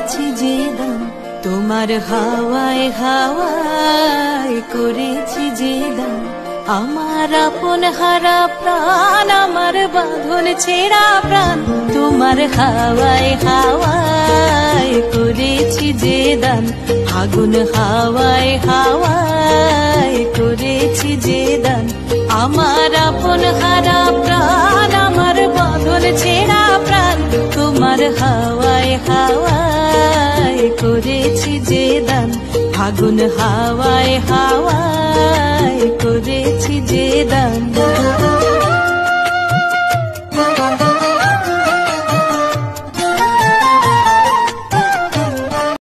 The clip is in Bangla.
করেছি যে দান, তোমার হাওয়ায় হাওয়ায় করেছি যে দান। আমার আপন হারা প্রাণ, আমার বাঁধন ছেঁড়া প্রাণ, তোমার হাওয়ায় হাওয়ায় করেছি যে দান। আগুন হাওয়ায় হাওয়ায় করেছি যে দান। আমার আপন হারা প্রাণ, আমার বাঁধন ছেঁড়া প্রাণ, তোমার হাওয়ায় হাওয়ায় করেছি যে দান। আগুন হাওয়ায় হাওয়ায় করেছি যে দান।